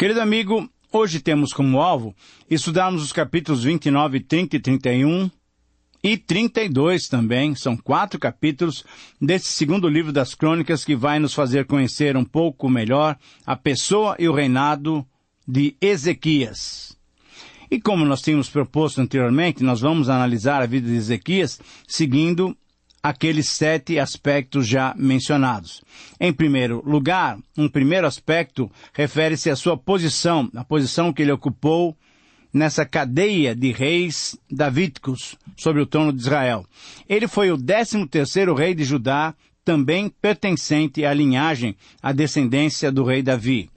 Querido amigo, hoje temos como alvo estudarmos os capítulos 29, 30 e 31 e 32 também. São 4 capítulos desse segundo livro das Crônicas que vai nos fazer conhecer um pouco melhor a pessoa e o reinado de Ezequias. E como nós tínhamos proposto anteriormente, nós vamos analisar a vida de Ezequias seguindo aqueles 7 aspectos já mencionados. Em primeiro lugar, um primeiro aspecto refere-se à sua posição, a posição que ele ocupou nessa cadeia de reis davídicos sobre o trono de Israel. Ele foi o 13º rei de Judá, também pertencente à linhagem, à descendência do rei Davi.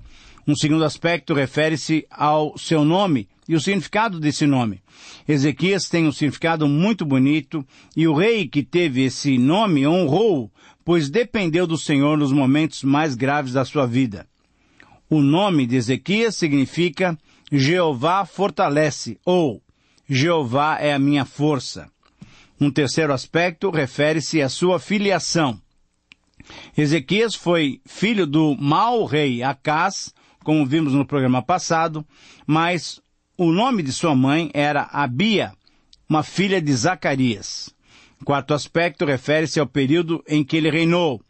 Um segundo aspecto refere-se ao seu nome e o significado desse nome. Ezequias tem um significado muito bonito e o rei que teve esse nome honrou-o, pois dependeu do Senhor nos momentos mais graves da sua vida. O nome de Ezequias significa Jeová fortalece ou Jeová é a minha força. Um terceiro aspecto refere-se à sua filiação. Ezequias foi filho do mau rei Acás, como vimos no programa passado, mas o nome de sua mãe era Abia, uma filha de Zacarias. Quarto aspecto refere-se ao período em que ele reinou.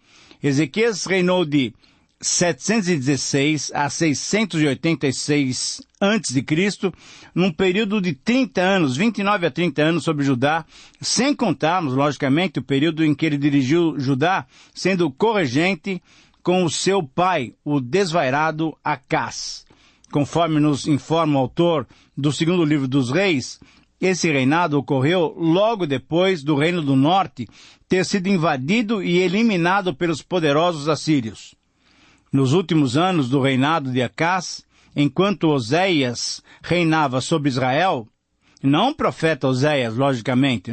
Ezequias reinou de 716 a 686 a.C., num período de 30 anos, 29 a 30 anos sobre Judá, sem contarmos, logicamente, o período em que ele dirigiu Judá, sendo corregente com o seu pai, o desvairado Acás. Conforme nos informa o autor do segundo livro dos reis, esse reinado ocorreu logo depois do reino do norte ter sido invadido e eliminado pelos poderosos assírios. Nos últimos anos do reinado de Acás, enquanto Oséias reinava sobre Israel, não o profeta Oséias, logicamente,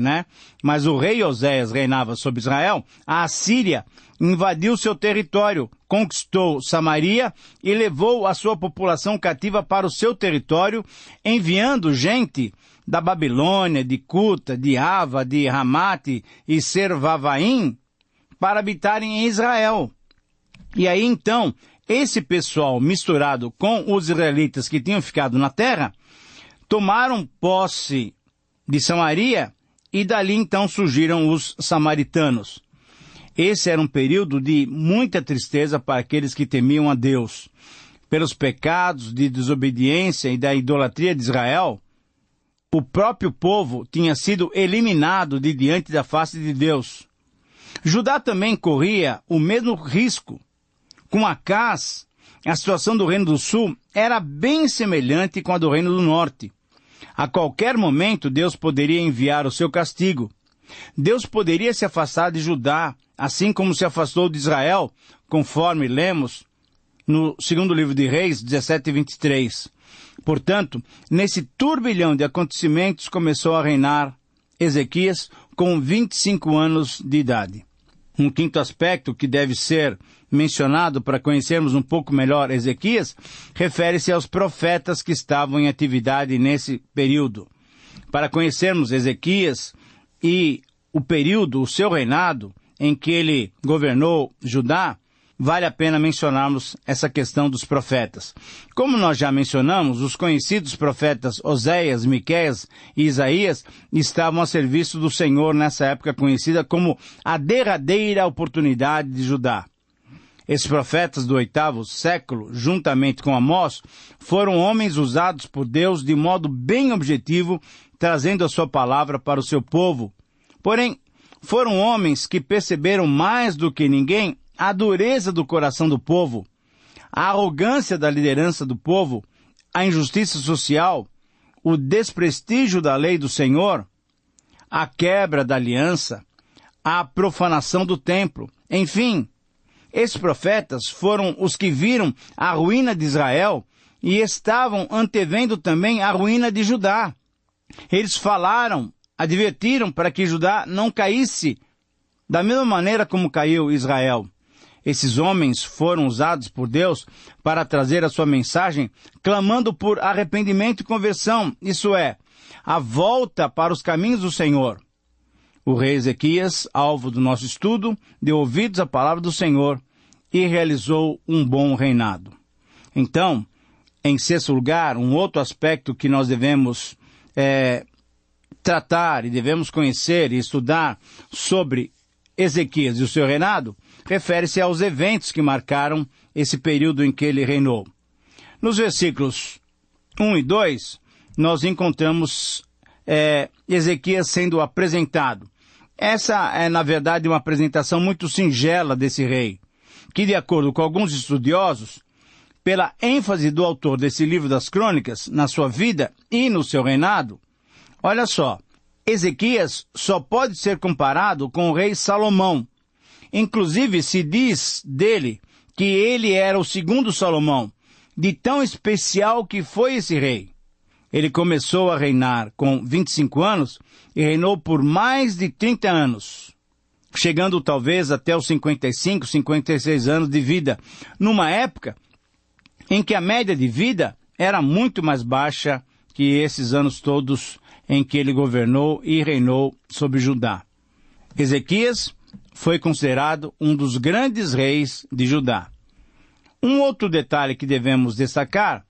mas o rei Oséias reinava sobre Israel, a Assíria invadiu seu território, conquistou Samaria e levou a sua população cativa para o seu território, enviando gente da Babilônia, de Cuta, de Ava, de Ramate e Servavaim para habitarem em Israel. E aí então, esse pessoal misturado com os israelitas que tinham ficado na terra, tomaram posse de Samaria e dali então surgiram os samaritanos. Esse era um período de muita tristeza para aqueles que temiam a Deus. Pelos pecados de desobediência e da idolatria de Israel, o próprio povo tinha sido eliminado de diante da face de Deus. Judá também corria o mesmo risco. Com Acás, a situação do Reino do Sul era bem semelhante com a do Reino do Norte. A qualquer momento, Deus poderia enviar o seu castigo. Deus poderia se afastar de Judá, assim como se afastou de Israel, conforme lemos no segundo livro de Reis, 17 e 23. Portanto, nesse turbilhão de acontecimentos começou a reinar Ezequias com 25 anos de idade. Um quinto aspecto que deve ser mencionado para conhecermos um pouco melhor Ezequias, refere-se aos profetas que estavam em atividade nesse período. Para conhecermos Ezequias e o período, o seu reinado, em que ele governou Judá, vale a pena mencionarmos essa questão dos profetas. Como nós já mencionamos, os conhecidos profetas Oséias, Miqueias e Isaías estavam a serviço do Senhor nessa época conhecida como a derradeira oportunidade de Judá. Esses profetas do 8º século, juntamente com Amós, foram homens usados por Deus de modo bem objetivo, trazendo a sua palavra para o seu povo. Porém, foram homens que perceberam mais do que ninguém a dureza do coração do povo, a arrogância da liderança do povo, a injustiça social, o desprestígio da lei do Senhor, a quebra da aliança, a profanação do templo, enfim. Esses profetas foram os que viram a ruína de Israel e estavam antevendo também a ruína de Judá. Eles falaram, advertiram para que Judá não caísse da mesma maneira como caiu Israel. Esses homens foram usados por Deus para trazer a sua mensagem, clamando por arrependimento e conversão, isso é, a volta para os caminhos do Senhor. O rei Ezequias, alvo do nosso estudo, deu ouvidos à palavra do Senhor e realizou um bom reinado. Então, em sexto lugar, um outro aspecto que nós devemos tratar e devemos conhecer e estudar sobre Ezequias e o seu reinado, refere-se aos eventos que marcaram esse período em que ele reinou. Nos versículos 1 e 2, nós encontramos Ezequias sendo apresentado. Essa é, na verdade, uma apresentação muito singela desse rei, que, de acordo com alguns estudiosos, pela ênfase do autor desse livro das Crônicas, na sua vida e no seu reinado, olha só, Ezequias só pode ser comparado com o rei Salomão. Inclusive, se diz dele que ele era o segundo Salomão, de tão especial que foi esse rei. Ele começou a reinar com 25 anos e reinou por mais de 30 anos, chegando talvez até os 55, 56 anos de vida, numa época em que a média de vida era muito mais baixa que esses anos todos em que ele governou e reinou sobre Judá. Ezequias foi considerado um dos grandes reis de Judá. Um outro detalhe que devemos destacar,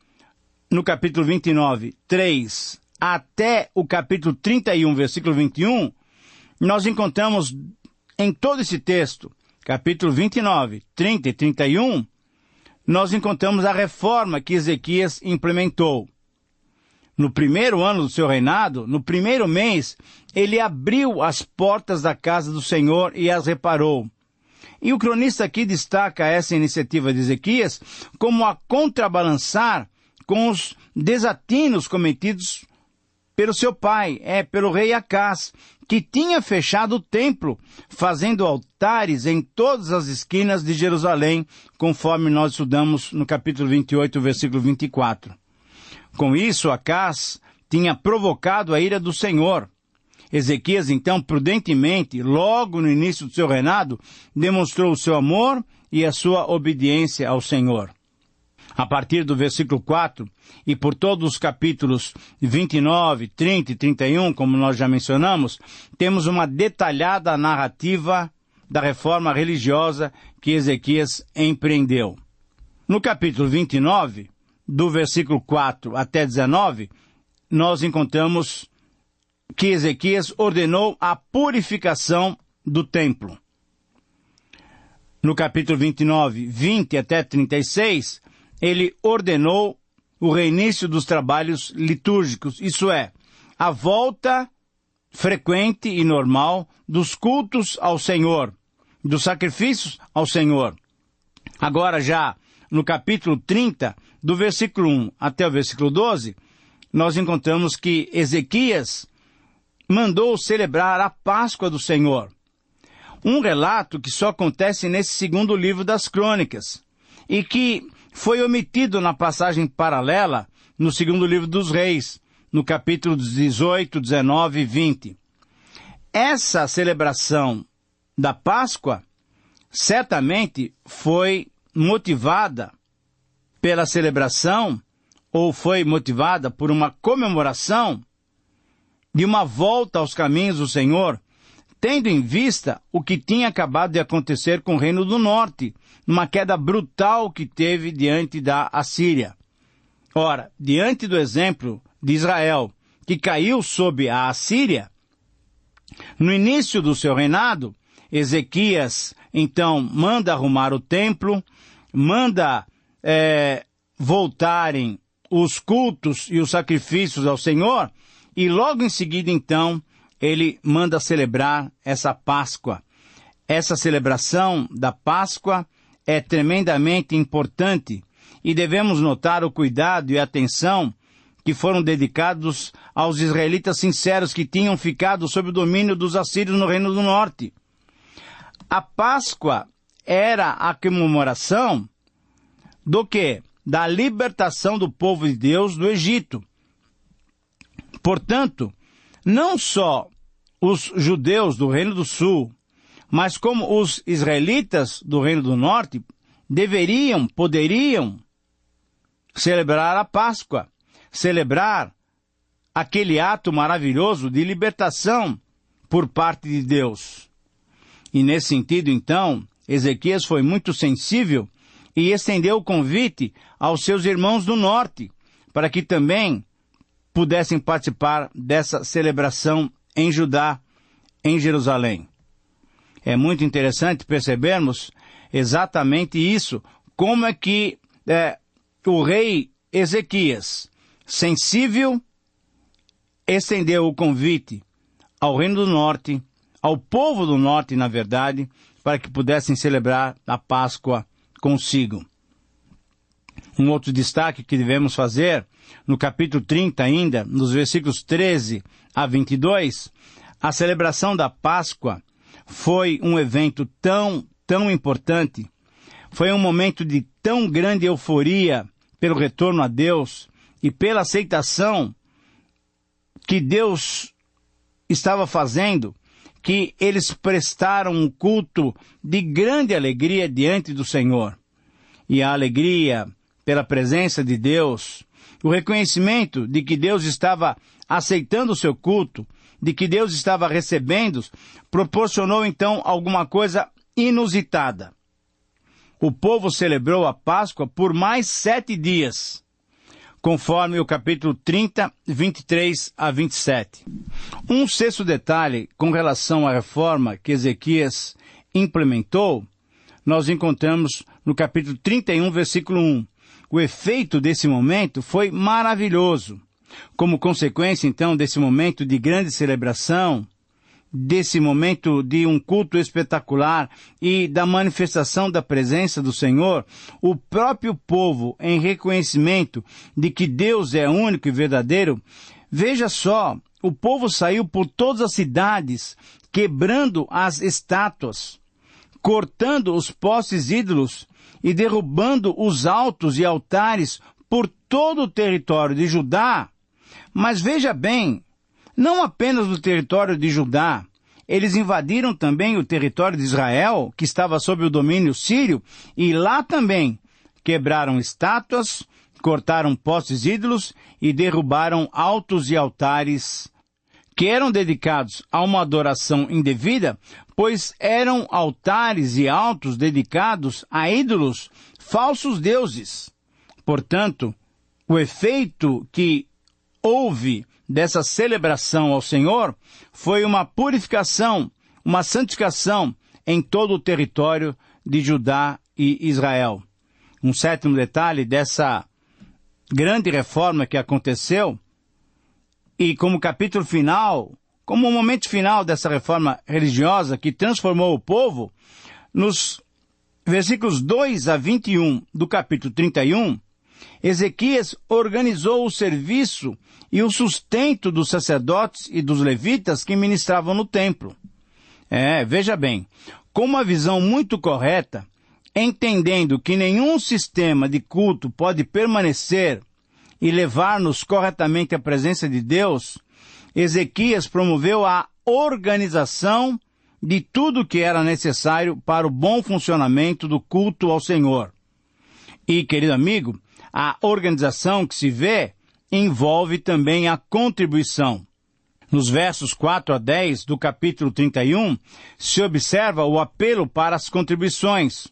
no capítulo 29, 3, até o capítulo 31, versículo 21, nós encontramos em todo esse texto, capítulo 29, 30 e 31, nós encontramos a reforma que Ezequias implementou. No primeiro ano do seu reinado, no primeiro mês, ele abriu as portas da casa do Senhor e as reparou. E o cronista aqui destaca essa iniciativa de Ezequias como a contrabalançar com os desatinos cometidos pelo seu pai, pelo rei Acás, que tinha fechado o templo, fazendo altares em todas as esquinas de Jerusalém, conforme nós estudamos no capítulo 28, versículo 24. Com isso, Acás tinha provocado a ira do Senhor. Ezequias, então, prudentemente, logo no início do seu reinado, demonstrou o seu amor e a sua obediência ao Senhor. A partir do versículo 4, e por todos os capítulos 29, 30 e 31, como nós já mencionamos, temos uma detalhada narrativa da reforma religiosa que Ezequias empreendeu. No capítulo 29, do versículo 4 até 19, nós encontramos que Ezequias ordenou a purificação do templo. No capítulo 29, 20 até 36, ele ordenou o reinício dos trabalhos litúrgicos, isso é, a volta frequente e normal dos cultos ao Senhor, dos sacrifícios ao Senhor. Agora já no capítulo 30, do versículo 1 até o versículo 12, nós encontramos que Ezequias mandou celebrar a Páscoa do Senhor. Um relato que só acontece nesse segundo livro das Crônicas e que foi omitido na passagem paralela no segundo livro dos Reis, no capítulo 18, 19 e 20. Essa celebração da Páscoa certamente foi motivada pela celebração ou foi motivada por uma comemoração de uma volta aos caminhos do Senhor, tendo em vista o que tinha acabado de acontecer com o Reino do Norte, numa queda brutal que teve diante da Assíria. Ora, diante do exemplo de Israel, que caiu sob a Assíria, no início do seu reinado, Ezequias, então, manda arrumar o templo, manda voltarem os cultos e os sacrifícios ao Senhor, e logo em seguida, então, ele manda celebrar essa Páscoa. Essa celebração da Páscoa é tremendamente importante e devemos notar o cuidado e a atenção que foram dedicados aos israelitas sinceros que tinham ficado sob o domínio dos assírios no Reino do Norte. A Páscoa era a comemoração do quê? Da libertação do povo de Deus do Egito. Portanto, não só os judeus do Reino do Sul, mas como os israelitas do Reino do Norte, poderiam celebrar a Páscoa, celebrar aquele ato maravilhoso de libertação por parte de Deus. E nesse sentido, então, Ezequias foi muito sensível e estendeu o convite aos seus irmãos do norte, para que também pudessem participar dessa celebração em Judá, em Jerusalém. É muito interessante percebermos exatamente isso, como é que o rei Ezequias, sensível, estendeu o convite ao Reino do Norte, ao povo do Norte, na verdade, para que pudessem celebrar a Páscoa consigo. Um outro destaque que devemos fazer, no capítulo 30 ainda, nos versículos 13 a 22, a celebração da Páscoa foi um evento tão importante, foi um momento de tão grande euforia pelo retorno a Deus e pela aceitação que Deus estava fazendo, que eles prestaram um culto de grande alegria diante do Senhor. E a alegria pela presença de Deus, o reconhecimento de que Deus estava aceitando o seu culto, de que Deus estava recebendo, proporcionou então alguma coisa inusitada. O povo celebrou a Páscoa por mais 7 dias, conforme o capítulo 30, 23 a 27. Um sexto detalhe com relação à reforma que Ezequias implementou, nós encontramos no capítulo 31, versículo 1. O efeito desse momento foi maravilhoso. Como consequência, então, desse momento de grande celebração, desse momento de um culto espetacular e da manifestação da presença do Senhor, o próprio povo, em reconhecimento de que Deus é único e verdadeiro, veja só, o povo saiu por todas as cidades, quebrando as estátuas, cortando os postes ídolos e derrubando os altos e altares por todo o território de Judá. Mas veja bem, não apenas no território de Judá, eles invadiram também o território de Israel, que estava sob o domínio sírio, e lá também quebraram estátuas, cortaram postes ídolos e derrubaram altos e altares que eram dedicados a uma adoração indevida, pois eram altares e altos dedicados a ídolos, falsos deuses. Portanto, o efeito que houve dessa celebração ao Senhor foi uma purificação, uma santificação em todo o território de Judá e Israel. Um sétimo detalhe dessa grande reforma que aconteceu, e como capítulo final, como o momento final dessa reforma religiosa que transformou o povo, nos versículos 2 a 21 do capítulo 31, Ezequias organizou o serviço e o sustento dos sacerdotes e dos levitas que ministravam no templo. Veja bem, com uma visão muito correta, entendendo que nenhum sistema de culto pode permanecer e levar-nos corretamente à presença de Deus, Ezequias promoveu a organização de tudo que era necessário para o bom funcionamento do culto ao Senhor. E, querido amigo, a organização que se vê envolve também a contribuição. Nos versos 4 a 10 do capítulo 31, se observa o apelo para as contribuições.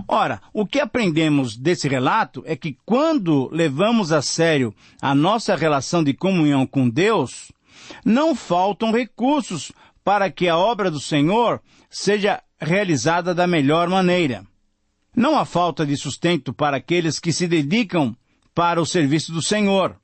Ora, o que aprendemos desse relato é que quando levamos a sério a nossa relação de comunhão com Deus, não faltam recursos para que a obra do Senhor seja realizada da melhor maneira. Não há falta de sustento para aqueles que se dedicam para o serviço do Senhor.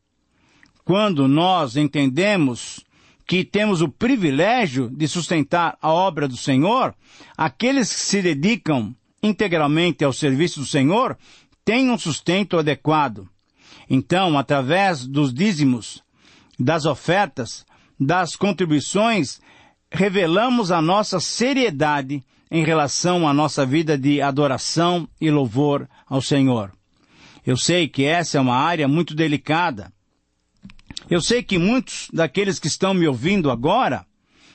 Quando nós entendemos que temos o privilégio de sustentar a obra do Senhor, aqueles que se dedicam integralmente ao serviço do Senhor têm um sustento adequado. Então, através dos dízimos, das ofertas, das contribuições, revelamos a nossa seriedade em relação à nossa vida de adoração e louvor ao Senhor. Eu sei que essa é uma área muito delicada. Eu sei que muitos daqueles que estão me ouvindo agora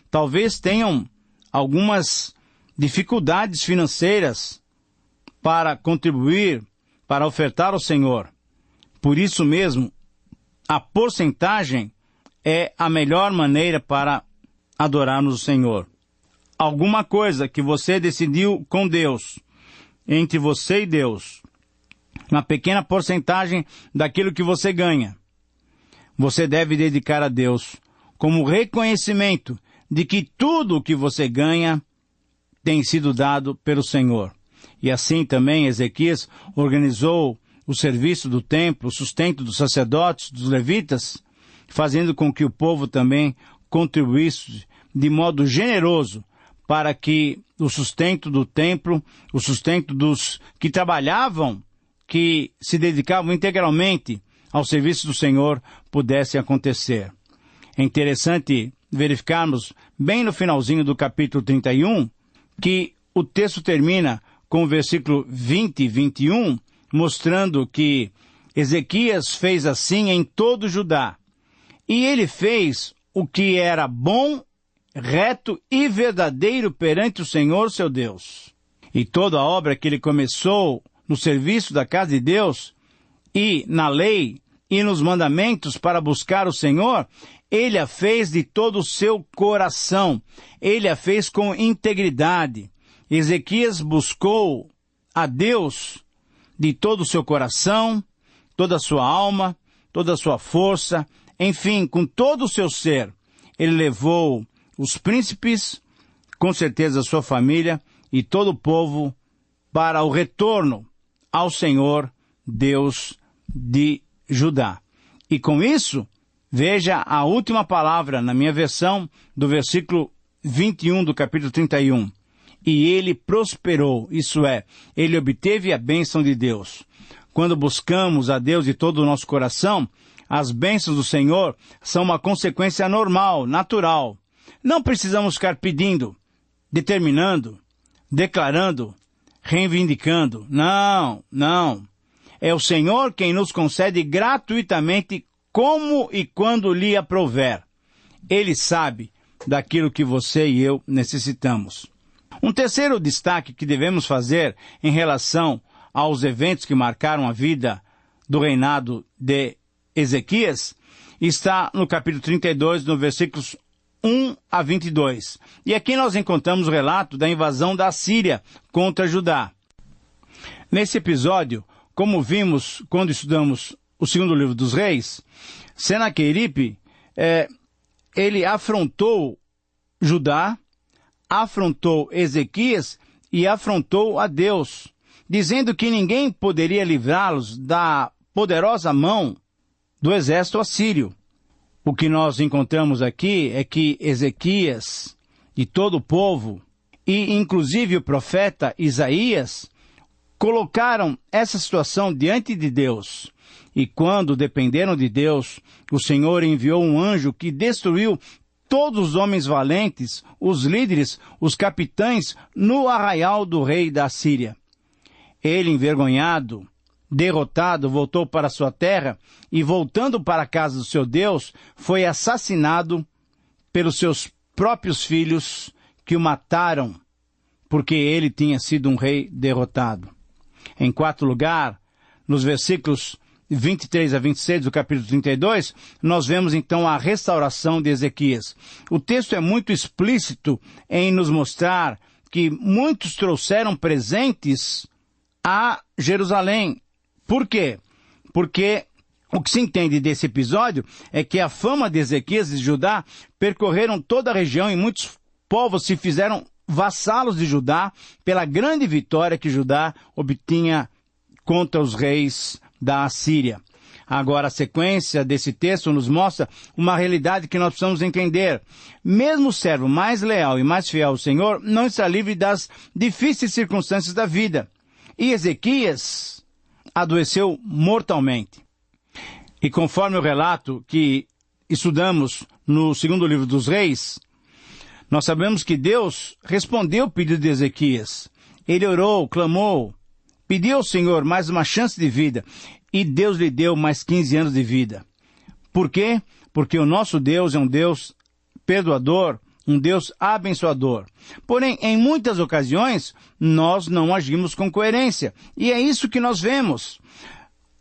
talvez tenham algumas dificuldades financeiras para contribuir, para ofertar ao Senhor. Por isso mesmo, a porcentagem é a melhor maneira para adorarmos o Senhor. Alguma coisa que você decidiu com Deus, entre você e Deus, uma pequena porcentagem daquilo que você ganha, você deve dedicar a Deus como reconhecimento de que tudo o que você ganha tem sido dado pelo Senhor. E assim também Ezequias organizou o serviço do templo, o sustento dos sacerdotes, dos levitas, fazendo com que o povo também contribuísse de modo generoso para que o sustento do templo, o sustento dos que trabalhavam, que se dedicavam integralmente ao serviço do Senhor, pudesse acontecer. É interessante verificarmos, bem no finalzinho do capítulo 31, que o texto termina com o versículo 20 e 21, mostrando que Ezequias fez assim em todo Judá. E ele fez o que era bom, reto e verdadeiro perante o Senhor seu Deus. E toda a obra que ele começou no serviço da casa de Deus, e na lei, e nos mandamentos para buscar o Senhor, ele a fez de todo o seu coração. Ele a fez com integridade. Ezequias buscou a Deus de todo o seu coração, toda a sua alma, toda a sua força, enfim, com todo o seu ser. Ele levou os príncipes, com certeza a sua família e todo o povo para o retorno ao Senhor, Deus de Judá. E com isso, veja a última palavra na minha versão do versículo 21 do capítulo 31. E ele prosperou, isso é, ele obteve a bênção de Deus. Quando buscamos a Deus de todo o nosso coração, as bênçãos do Senhor são uma consequência normal, natural. Não precisamos ficar pedindo, determinando, declarando, reivindicando. Não. É o Senhor quem nos concede gratuitamente como e quando lhe aprouver. Ele sabe daquilo que você e eu necessitamos. Um terceiro destaque que devemos fazer em relação aos eventos que marcaram a vida do reinado de Ezequias está no capítulo 32, no versículos 1 a 22. E aqui nós encontramos o relato da invasão da Síria contra Judá. Nesse episódio, como vimos quando estudamos o segundo livro dos reis, Senaqueribe, ele afrontou Judá, afrontou Ezequias e afrontou a Deus, dizendo que ninguém poderia livrá-los da poderosa mão do exército assírio. O que nós encontramos aqui é que Ezequias e todo o povo, e inclusive o profeta Isaías, colocaram essa situação diante de Deus. E quando dependeram de Deus, o Senhor enviou um anjo que destruiu todos os homens valentes, os líderes, os capitães, no arraial do rei da Síria. Ele, envergonhado, derrotado, voltou para sua terra e, voltando para a casa do seu Deus, foi assassinado pelos seus próprios filhos, que o mataram, porque ele tinha sido um rei derrotado. Em quarto lugar, nos versículos 23 a 26 do capítulo 32, nós vemos então a restauração de Ezequias. O texto é muito explícito em nos mostrar que muitos trouxeram presentes a Jerusalém. Por quê? Porque o que se entende desse episódio é que a fama de Ezequias e de Judá percorreram toda a região e muitos povos se fizeram vassalos de Judá pela grande vitória que Judá obtinha contra os reis da Assíria. Agora, a sequência desse texto nos mostra uma realidade que nós precisamos entender. Mesmo o servo mais leal e mais fiel ao Senhor não está livre das difíceis circunstâncias da vida. E Ezequias adoeceu mortalmente. E conforme o relato que estudamos no segundo livro dos reis, nós sabemos que Deus respondeu o pedido de Ezequias. Ele orou, clamou, pediu ao Senhor mais uma chance de vida, e Deus lhe deu mais 15 anos de vida. Por quê? Porque o nosso Deus é um Deus perdoador, um Deus abençoador. Porém, em muitas ocasiões, nós não agimos com coerência. E é isso que nós vemos.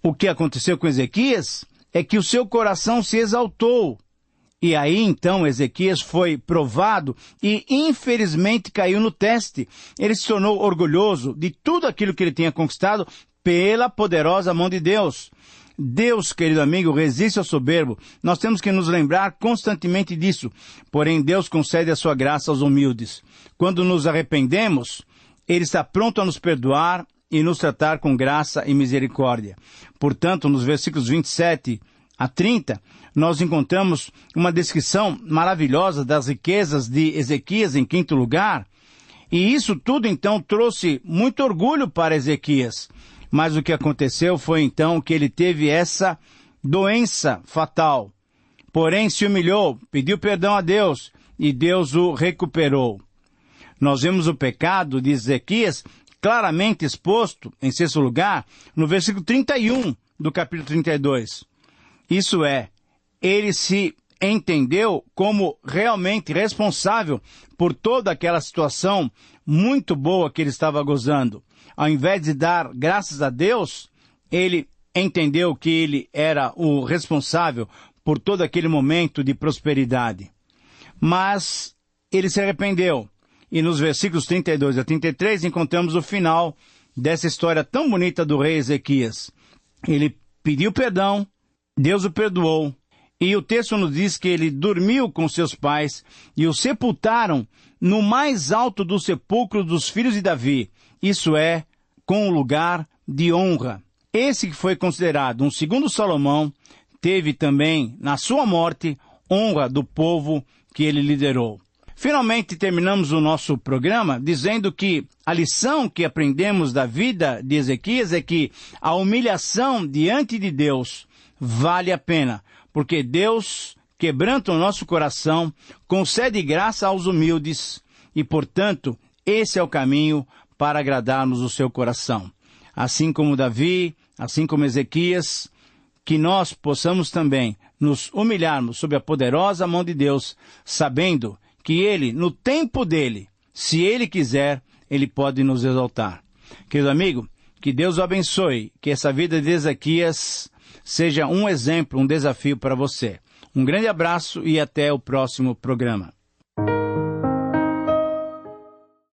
O que aconteceu com Ezequias é que o seu coração se exaltou. E aí, então, Ezequias foi provado e, infelizmente, caiu no teste. Ele se tornou orgulhoso de tudo aquilo que ele tinha conquistado pela poderosa mão de Deus. Deus, querido amigo, resiste ao soberbo. Nós temos que nos lembrar constantemente disso. Porém, Deus concede a sua graça aos humildes. Quando nos arrependemos, Ele está pronto a nos perdoar e nos tratar com graça e misericórdia. Portanto, nos versículos 27 a 30, nós encontramos uma descrição maravilhosa das riquezas de Ezequias em quinto lugar. E isso tudo, então, trouxe muito orgulho para Ezequias. Mas o que aconteceu foi, então, que ele teve essa doença fatal. Porém, se humilhou, pediu perdão a Deus, e Deus o recuperou. Nós vemos o pecado de Ezequias claramente exposto, em sexto lugar, no versículo 31 do capítulo 32. Isso é, ele se entendeu como realmente responsável por toda aquela situação muito boa que ele estava gozando. Ao invés de dar graças a Deus, ele entendeu que ele era o responsável por todo aquele momento de prosperidade. Mas ele se arrependeu. E nos versículos 32 a 33 encontramos o final dessa história tão bonita do rei Ezequias. Ele pediu perdão, Deus o perdoou, e o texto nos diz que ele dormiu com seus pais e o sepultaram no mais alto do sepulcro dos filhos de Davi, isso é, com um lugar de honra. Esse que foi considerado um segundo Salomão, teve também, na sua morte, honra do povo que ele liderou. Finalmente terminamos o nosso programa dizendo que a lição que aprendemos da vida de Ezequias é que a humilhação diante de Deus vale a pena, porque Deus quebranta o nosso coração, concede graça aos humildes e, portanto, esse é o caminho para agradarmos o seu coração. Assim como Davi, assim como Ezequias, que nós possamos também nos humilharmos sob a poderosa mão de Deus, sabendo que Ele, no tempo dEle, se Ele quiser, Ele pode nos exaltar. Querido amigo, que Deus o abençoe, que essa vida de Ezequias seja um exemplo, um desafio para você. Um grande abraço e até o próximo programa.